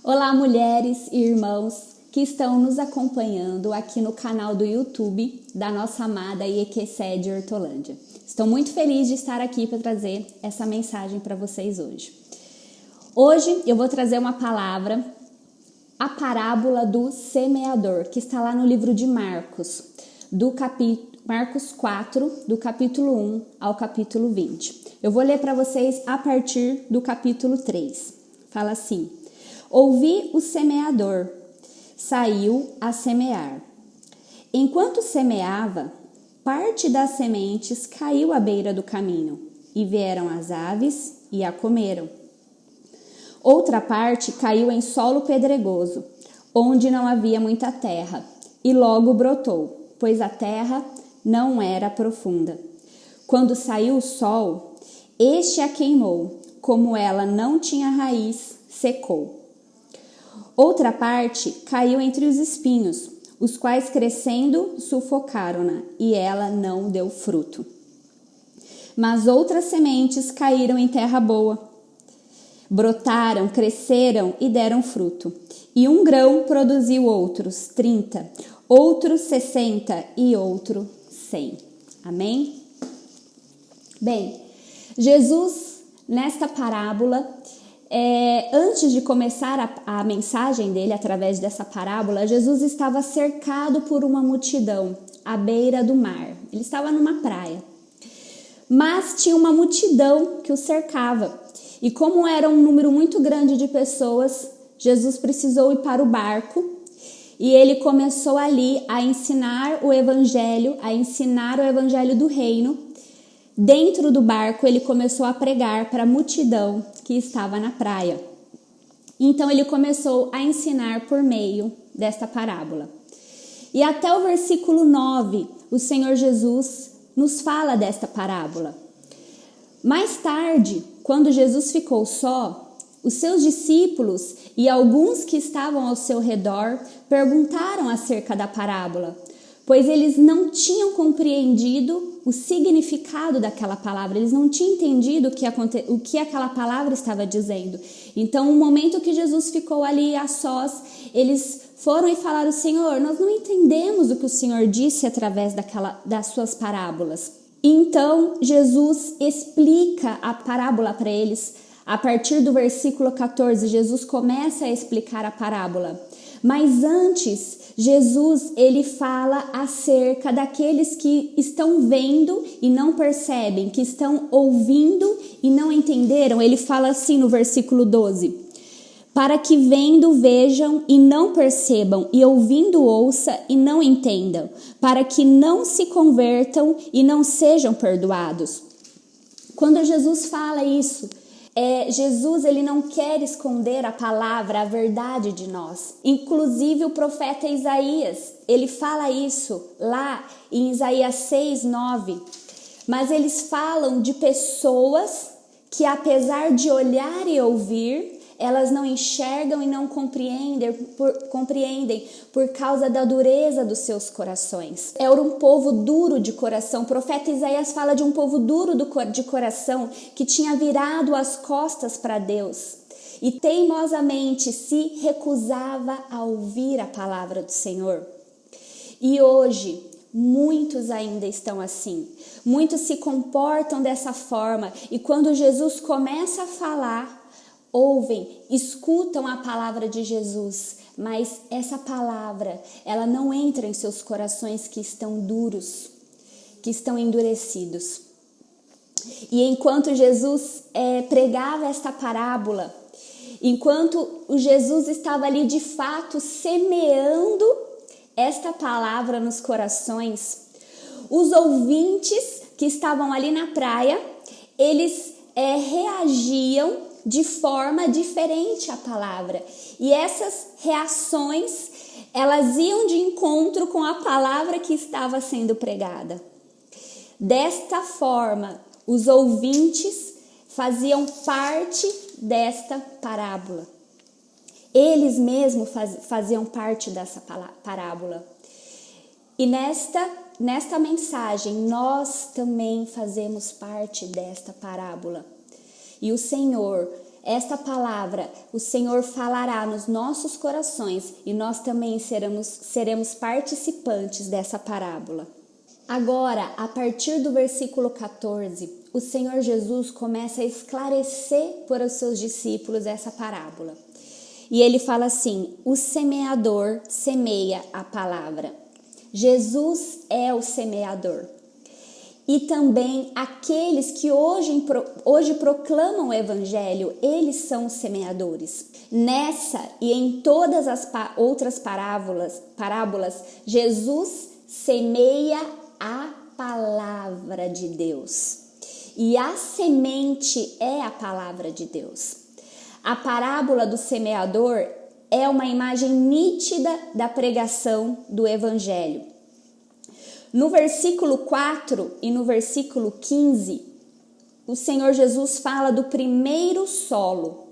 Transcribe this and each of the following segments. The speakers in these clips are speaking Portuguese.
Olá, mulheres e irmãos que estão nos acompanhando aqui no canal do YouTube da nossa amada IEQC de Hortolândia. Estou muito feliz de estar aqui para trazer essa mensagem para vocês hoje. Hoje eu vou trazer uma palavra, a parábola do semeador, que está lá no livro de Marcos, Marcos 4, do capítulo 1 ao capítulo 20. Eu vou ler para vocês a partir do capítulo 3. Fala assim: ouvi o semeador, saiu a semear. Enquanto semeava, parte das sementes caiu à beira do caminho, e vieram as aves e a comeram. Outra parte caiu em solo pedregoso, onde não havia muita terra, e logo brotou, pois a terra não era profunda. Quando saiu o sol, este a queimou, como ela não tinha raiz, secou. Outra parte caiu entre os espinhos, os quais crescendo sufocaram-na, e ela não deu fruto. Mas outras sementes caíram em terra boa. Brotaram, cresceram e deram fruto. E um grão produziu outros 30, outros 60 e outro 100. Amém? Bem, Jesus, nesta parábola, antes de começar a mensagem dele através dessa parábola, Jesus estava cercado por uma multidão à beira do mar. Ele estava numa praia, mas tinha uma multidão que o cercava. E como era um número muito grande de pessoas, Jesus precisou ir para o barco e ele começou ali a ensinar o evangelho do reino. Dentro do barco, ele começou a pregar para a multidão que estava na praia. Então, ele começou a ensinar por meio desta parábola. E até o versículo 9, o Senhor Jesus nos fala desta parábola. Mais tarde, quando Jesus ficou só, os seus discípulos e alguns que estavam ao seu redor perguntaram acerca da parábola, pois eles não tinham compreendido o significado daquela palavra, eles não tinham entendido o que aquela palavra estava dizendo. Então, no momento que Jesus ficou ali a sós, eles foram e falaram: Senhor, nós não entendemos o que o Senhor disse através das suas parábolas. Então, Jesus explica a parábola para eles. A partir do versículo 14, Jesus começa a explicar a parábola. Mas antes, Jesus ele fala acerca daqueles que estão vendo e não percebem, que estão ouvindo e não entenderam. Ele fala assim no versículo 12: para que vendo vejam e não percebam, e ouvindo ouça e não entendam, para que não se convertam e não sejam perdoados. Quando Jesus fala isso, Jesus ele não quer esconder a palavra, a verdade de nós. Inclusive o profeta Isaías, ele fala isso lá em Isaías 6, 9. Mas eles falam de pessoas que, apesar de olhar e ouvir, elas não enxergam e não compreendem por causa da dureza dos seus corações. Era um povo duro de coração. O profeta Isaías fala de um povo duro de coração que tinha virado as costas para Deus e teimosamente se recusava a ouvir a palavra do Senhor. E hoje, muitos ainda estão assim. Muitos se comportam dessa forma e quando Jesus começa a falar, ouvem, escutam a palavra de Jesus, mas essa palavra, ela não entra em seus corações que estão duros, que estão endurecidos. E enquanto Jesus pregava esta parábola, enquanto o Jesus estava ali de fato semeando esta palavra nos corações, os ouvintes que estavam ali na praia, eles reagiam de forma diferente à palavra. E essas reações, elas iam de encontro com a palavra que estava sendo pregada. Desta forma, os ouvintes faziam parte desta parábola. Eles mesmos faziam parte dessa parábola. E nesta mensagem, nós também fazemos parte desta parábola. E o Senhor esta palavra o Senhor falará nos nossos corações e nós também seremos participantes dessa parábola. Agora, a partir do versículo 14, o Senhor Jesus começa a esclarecer para os seus discípulos essa parábola. E ele fala assim: o semeador semeia a palavra. Jesus é o semeador. E também aqueles que hoje proclamam o evangelho, eles são os semeadores. Nessa e em todas as outras parábolas, Jesus semeia a palavra de Deus. E a semente é a palavra de Deus. A parábola do semeador é uma imagem nítida da pregação do evangelho. No versículo 4 e no versículo 15, o Senhor Jesus fala do primeiro solo.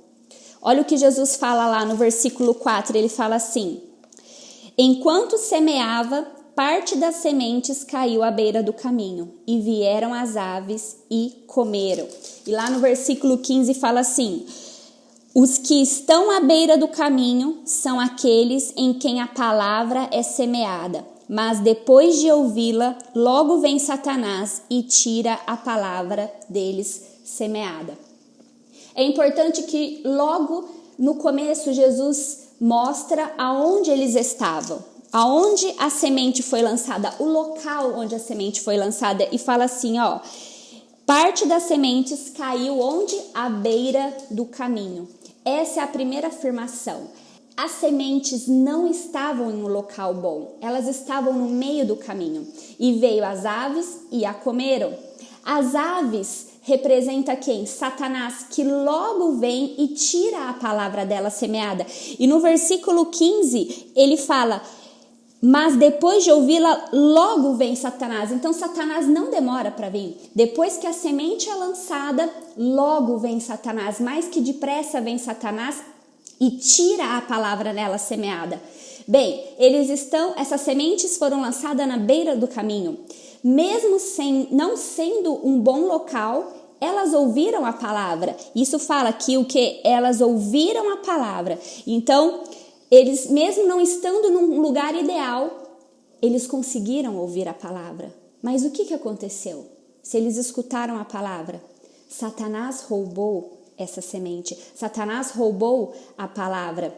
Olha o que Jesus fala lá no versículo 4, ele fala assim: enquanto semeava, parte das sementes caiu à beira do caminho, e vieram as aves e comeram. E lá no versículo 15 fala assim: os que estão à beira do caminho são aqueles em quem a palavra é semeada. Mas depois de ouvi-la, logo vem Satanás e tira a palavra deles semeada. É importante que logo no começo Jesus mostra aonde eles estavam, aonde a semente foi lançada, o local onde a semente foi lançada, e fala assim, ó: parte das sementes caiu onde? À beira do caminho. Essa é a primeira afirmação. As sementes não estavam em um local bom, elas estavam no meio do caminho. E veio as aves e a comeram. As aves representa quem? Satanás, que logo vem e tira a palavra dela semeada. E no versículo 15, ele fala: mas depois de ouvi-la, logo vem Satanás. Então Satanás não demora para vir. Depois que a semente é lançada, logo vem Satanás. Mais que depressa vem Satanás e tira a palavra nela semeada. Bem, essas sementes foram lançadas na beira do caminho. Mesmo não sendo um bom local, elas ouviram a palavra. Isso fala que elas ouviram a palavra. Então, eles, mesmo não estando num lugar ideal, eles conseguiram ouvir a palavra. Mas o que aconteceu? Se eles escutaram a palavra, Satanás roubou essa semente. Satanás roubou a palavra.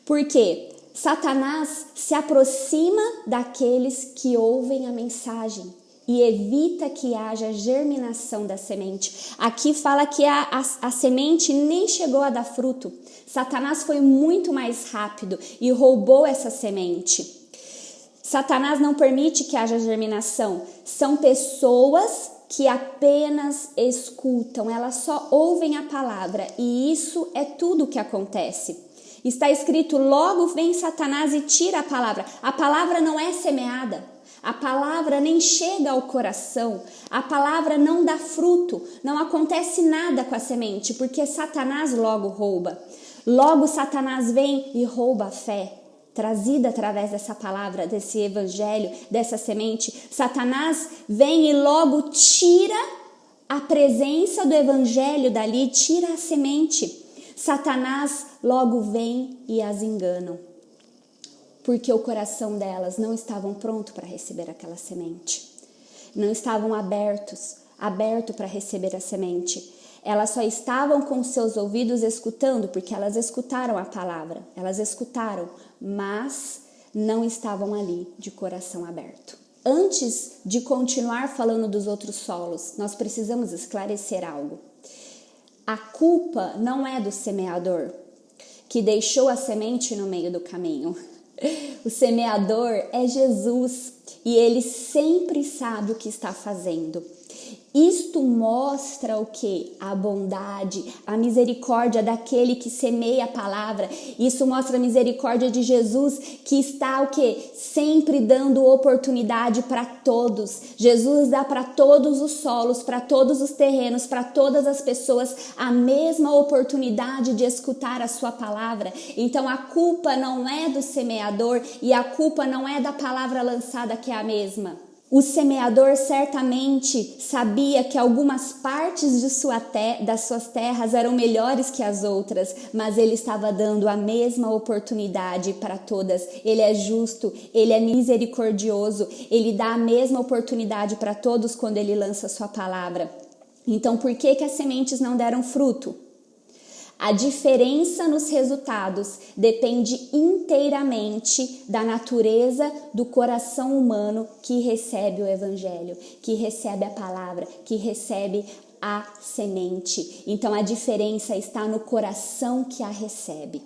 Por quê? Satanás se aproxima daqueles que ouvem a mensagem e evita que haja germinação da semente. Aqui fala que a semente nem chegou a dar fruto. Satanás foi muito mais rápido e roubou essa semente. Satanás não permite que haja germinação. São pessoas que apenas escutam, elas só ouvem a palavra, e isso é tudo o que acontece. Está escrito: logo vem Satanás e tira a palavra. A palavra não é semeada, a palavra nem chega ao coração, a palavra não dá fruto, não acontece nada com a semente, porque Satanás logo rouba. Logo Satanás vem e rouba a fé trazida através dessa palavra, desse evangelho, dessa semente. Satanás vem e logo tira a presença do evangelho dali, tira a semente. Satanás logo vem e as engana, porque o coração delas não estavam pronto para receber aquela semente. Não estavam aberto para receber a semente. Elas só estavam com seus ouvidos escutando, porque elas escutaram a palavra, elas escutaram, mas não estavam ali de coração aberto. Antes de continuar falando dos outros solos, nós precisamos esclarecer algo. A culpa não é do semeador, que deixou a semente no meio do caminho. O semeador é Jesus, e ele sempre sabe o que está fazendo. Isto mostra o que? A bondade, a misericórdia daquele que semeia a palavra. Isso mostra a misericórdia de Jesus, que está o que? Sempre dando oportunidade para todos. Jesus dá para todos os solos, para todos os terrenos, para todas as pessoas a mesma oportunidade de escutar a sua palavra. Então a culpa não é do semeador e a culpa não é da palavra lançada, que é a mesma. O semeador certamente sabia que algumas partes das suas terras eram melhores que as outras, mas ele estava dando a mesma oportunidade para todas. Ele é justo, ele é misericordioso, ele dá a mesma oportunidade para todos quando ele lança a sua palavra. Então, por que as sementes não deram fruto? A diferença nos resultados depende inteiramente da natureza do coração humano que recebe o evangelho, que recebe a palavra, que recebe a semente. Então a diferença está no coração que a recebe.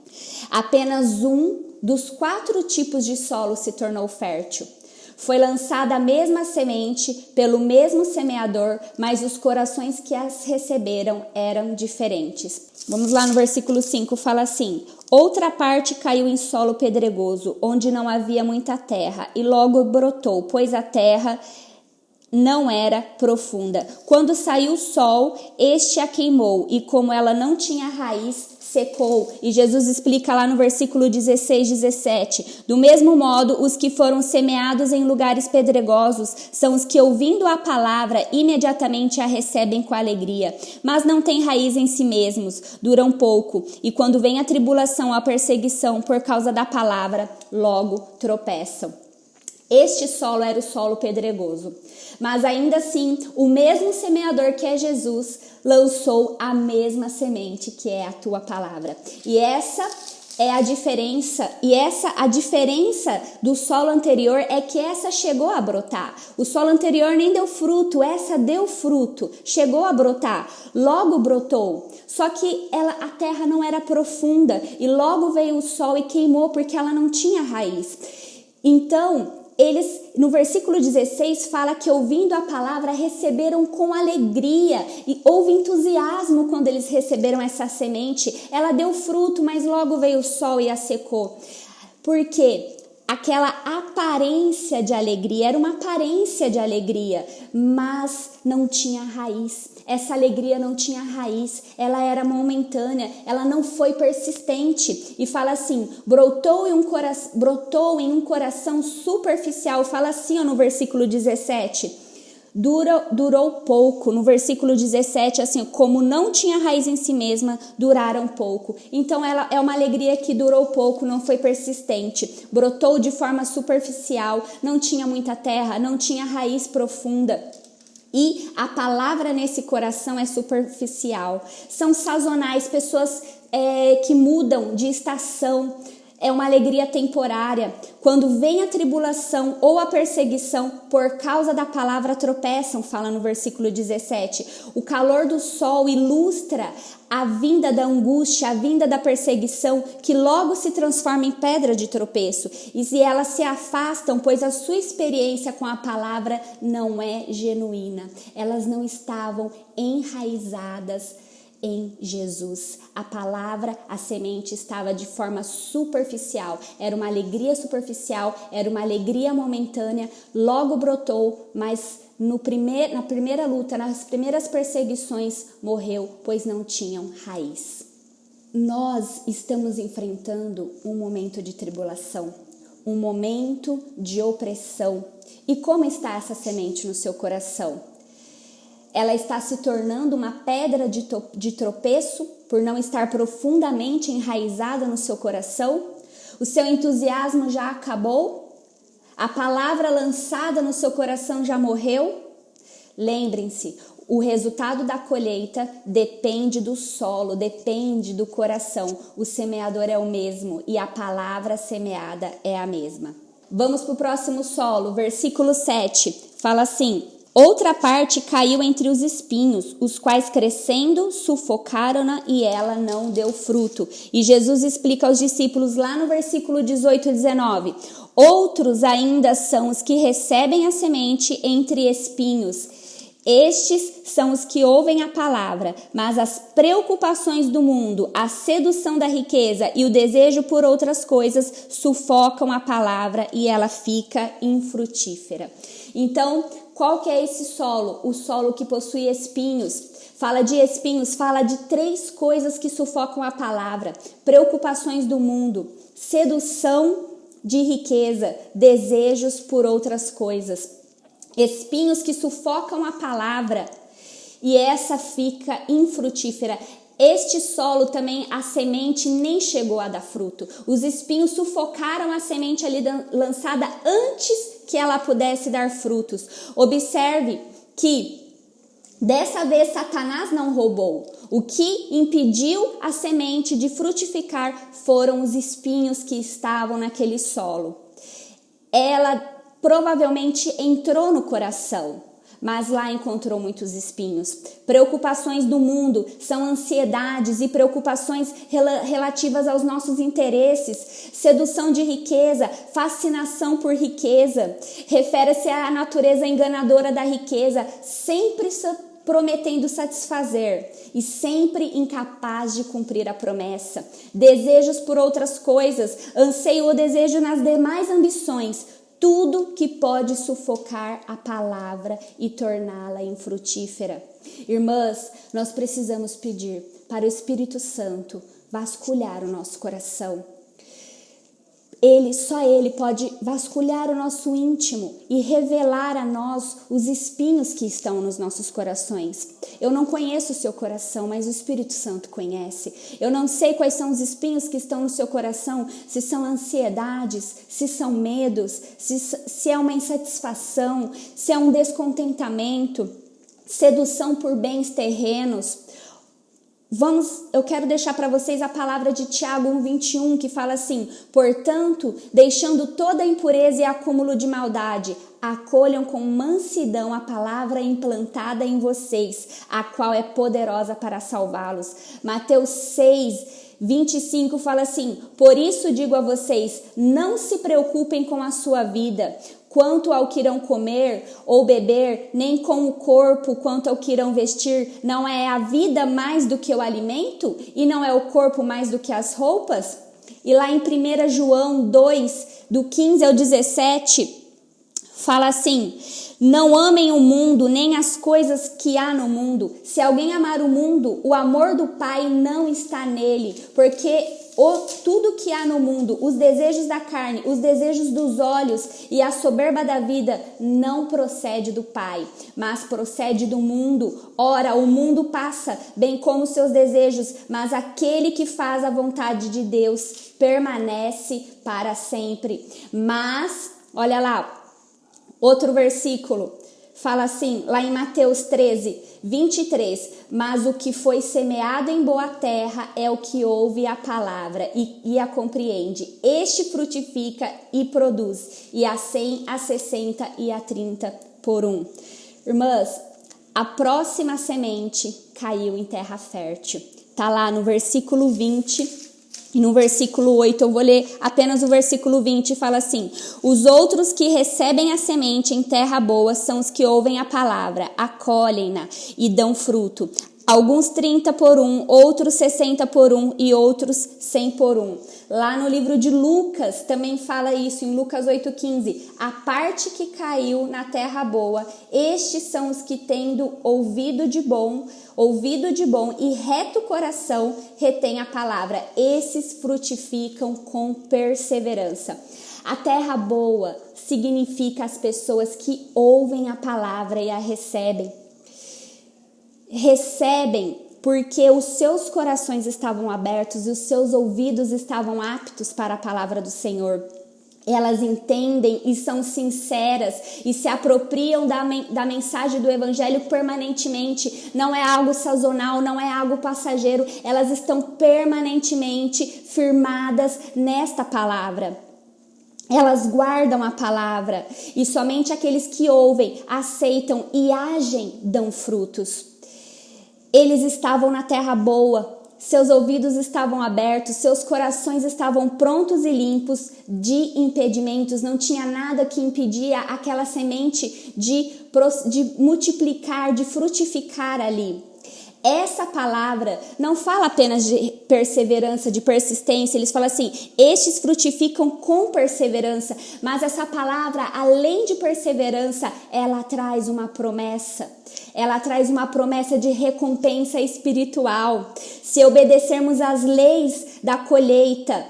Apenas um dos 4 tipos de solo se tornou fértil. Foi lançada a mesma semente pelo mesmo semeador, mas os corações que as receberam eram diferentes. Vamos lá no versículo 5, fala assim: outra parte caiu em solo pedregoso, onde não havia muita terra, e logo brotou, pois a terra não era profunda. Quando saiu o sol, este a queimou, e como ela não tinha raiz, secou. E Jesus explica lá no versículo 16, 17: do mesmo modo, os que foram semeados em lugares pedregosos são os que, ouvindo a palavra, imediatamente a recebem com alegria, mas não têm raiz em si mesmos, duram pouco, e quando vem a tribulação ou a perseguição por causa da palavra, logo tropeçam. Este solo era o solo pedregoso. Mas ainda assim, o mesmo semeador que é Jesus lançou a mesma semente que é a tua palavra. E essa é a diferença. A diferença do solo anterior é que essa chegou a brotar. O solo anterior nem deu fruto, essa deu fruto, chegou a brotar, logo brotou. Só que a terra não era profunda e logo veio o sol e queimou porque ela não tinha raiz. Então, eles, no versículo 16, fala que ouvindo a palavra receberam com alegria e houve entusiasmo quando eles receberam essa semente. Ela deu fruto, mas logo veio o sol e a secou. Por quê? Aquela aparência de alegria, era uma aparência de alegria, mas não tinha raiz. Essa alegria não tinha raiz, ela era momentânea, ela não foi persistente. E fala assim, brotou em um coração superficial. Fala assim no versículo 17, durou pouco. No versículo 17, assim, como não tinha raiz em si mesma, duraram pouco. Então ela é uma alegria que durou pouco, não foi persistente. Brotou de forma superficial, não tinha muita terra, não tinha raiz profunda. E a palavra nesse coração é superficial. São sazonais, pessoas que mudam de estação. É uma alegria temporária. Quando vem a tribulação ou a perseguição, por causa da palavra tropeçam, fala no versículo 17. O calor do sol ilustra a vinda da angústia, a vinda da perseguição, que logo se transforma em pedra de tropeço. E se elas se afastam, pois a sua experiência com a palavra não é genuína. Elas não estavam enraizadas em Jesus. A palavra, a semente estava de forma superficial, era uma alegria superficial, era uma alegria momentânea, logo brotou, mas na primeira luta, nas primeiras perseguições, morreu, pois não tinham raiz. Nós estamos enfrentando um momento de tribulação, um momento de opressão. E como está essa semente no seu coração? Ela está se tornando uma pedra de tropeço por não estar profundamente enraizada no seu coração? O seu entusiasmo já acabou? A palavra lançada no seu coração já morreu? Lembrem-se, o resultado da colheita depende do solo, depende do coração. O semeador é o mesmo e a palavra semeada é a mesma. Vamos para o próximo solo, versículo 7. Fala assim: outra parte caiu entre os espinhos, os quais crescendo sufocaram-na e ela não deu fruto. E Jesus explica aos discípulos lá no versículo 18 e 19. Outros ainda são os que recebem a semente entre espinhos. Estes são os que ouvem a palavra, mas as preocupações do mundo, a sedução da riqueza e o desejo por outras coisas sufocam a palavra e ela fica infrutífera. Então, qual que é esse solo? O solo que possui espinhos. Fala de espinhos, fala de 3 coisas que sufocam a palavra: preocupações do mundo, sedução de riqueza, desejos por outras coisas. espinhos que sufocam a palavra e essa fica infrutífera. Este solo também, a semente nem chegou a dar fruto. Os espinhos sufocaram a semente ali lançada antes que ela pudesse dar frutos. Observe que dessa vez Satanás não roubou. O que impediu a semente de frutificar foram os espinhos que estavam naquele solo. Ela provavelmente entrou no coração, mas lá encontrou muitos espinhos. Preocupações do mundo são ansiedades e preocupações relativas aos nossos interesses, sedução de riqueza, fascinação por riqueza. Refere-se à natureza enganadora da riqueza, sempre prometendo satisfazer e sempre incapaz de cumprir a promessa. Desejos por outras coisas, anseio ou desejo nas demais ambições, tudo que pode sufocar a palavra e torná-la infrutífera. Irmãs, nós precisamos pedir para o Espírito Santo vasculhar o nosso coração. Só Ele pode vasculhar o nosso íntimo e revelar a nós os espinhos que estão nos nossos corações. Eu não conheço o seu coração, mas o Espírito Santo conhece. Eu não sei quais são os espinhos que estão no seu coração, se são ansiedades, se são medos, se é uma insatisfação, se é um descontentamento, sedução por bens terrenos. Eu quero deixar para vocês a palavra de Tiago 1:21, que fala assim: portanto, deixando toda impureza e acúmulo de maldade, acolham com mansidão a palavra implantada em vocês, a qual é poderosa para salvá-los. Mateus 6:25 fala assim: por isso digo a vocês, não se preocupem com a sua vida, quanto ao que irão comer ou beber, nem com o corpo quanto ao que irão vestir. Não é a vida mais do que o alimento? E não é o corpo mais do que as roupas? E lá em 1 João 2, do 15 ao 17, fala assim: não amem o mundo, nem as coisas que há no mundo. Se alguém amar o mundo, o amor do Pai não está nele, porque tudo que há no mundo, os desejos da carne, os desejos dos olhos e a soberba da vida não procede do Pai, mas procede do mundo. Ora, o mundo passa, bem como seus desejos, mas aquele que faz a vontade de Deus permanece para sempre. Mas, olha lá, outro versículo, fala assim, lá em Mateus 13:23, mas o que foi semeado em boa terra é o que ouve a palavra e a compreende. Este frutifica e produz, e a 100, a 60 e a 30 por um. Irmãs, a próxima semente caiu em terra fértil. Tá lá no versículo 20. E no versículo 8, eu vou ler apenas o versículo 20, fala assim: os outros que recebem a semente em terra boa são os que ouvem a palavra, acolhem-na e dão fruto. Alguns 30 por um, outros 60 por um e outros 100 por um. Lá no livro de Lucas também fala isso, em Lucas 8:15. A parte que caiu na terra boa, estes são os que, tendo ouvido de bom e reto coração, retém a palavra. Esses frutificam com perseverança. A terra boa significa as pessoas que ouvem a palavra e a recebem. Recebem porque os seus corações estavam abertos e os seus ouvidos estavam aptos para a palavra do Senhor. Elas entendem e são sinceras e se apropriam da mensagem do Evangelho permanentemente. Não é algo sazonal, não é algo passageiro. Elas estão permanentemente firmadas nesta palavra. Elas guardam a palavra e somente aqueles que ouvem, aceitam e agem dão frutos. Eles estavam na terra boa, seus ouvidos estavam abertos, seus corações estavam prontos e limpos de impedimentos, não tinha nada que impedia aquela semente de multiplicar, de frutificar ali. Essa palavra não fala apenas de perseverança, de persistência, eles falam assim, estes frutificam com perseverança, mas essa palavra, além de perseverança, ela traz uma promessa. Ela traz uma promessa de recompensa espiritual. Se obedecermos às leis da colheita,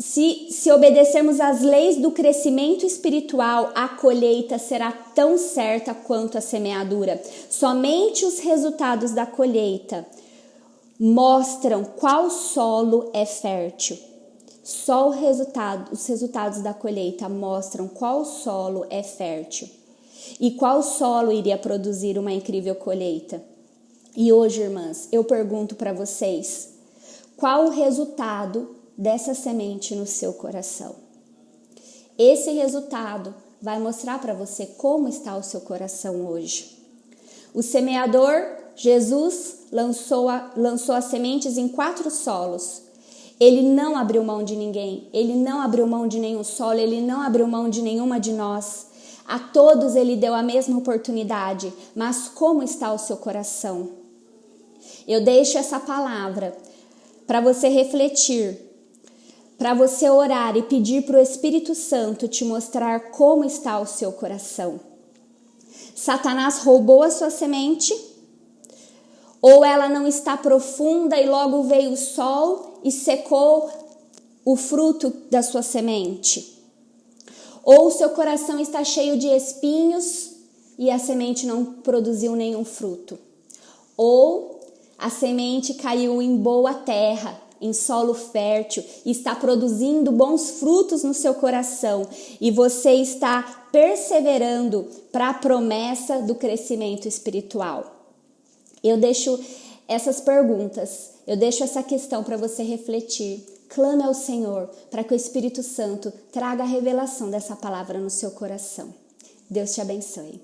Se obedecermos às leis do crescimento espiritual, a colheita será tão certa quanto a semeadura. Somente os resultados da colheita mostram qual solo é fértil. Só os resultados da colheita mostram qual solo é fértil e qual solo iria produzir uma incrível colheita. E hoje, irmãs, eu pergunto para vocês, qual o resultado dessa semente no seu coração? Esse resultado vai mostrar para você como está o seu coração hoje. O semeador, Jesus, lançou as sementes em 4 solos. Ele não abriu mão de ninguém, ele não abriu mão de nenhum solo, ele não abriu mão de nenhuma de nós. A todos ele deu a mesma oportunidade, mas como está o seu coração? Eu deixo essa palavra para você refletir, para você orar e pedir para o Espírito Santo te mostrar como está o seu coração. Satanás roubou a sua semente? Ou ela não está profunda e logo veio o sol e secou o fruto da sua semente? Ou o seu coração está cheio de espinhos e a semente não produziu nenhum fruto? Ou a semente caiu em boa terra, em solo fértil, e está produzindo bons frutos no seu coração e você está perseverando para a promessa do crescimento espiritual? Eu deixo essas perguntas, eu deixo essa questão para você refletir. Clame ao Senhor para que o Espírito Santo traga a revelação dessa palavra no seu coração. Deus te abençoe.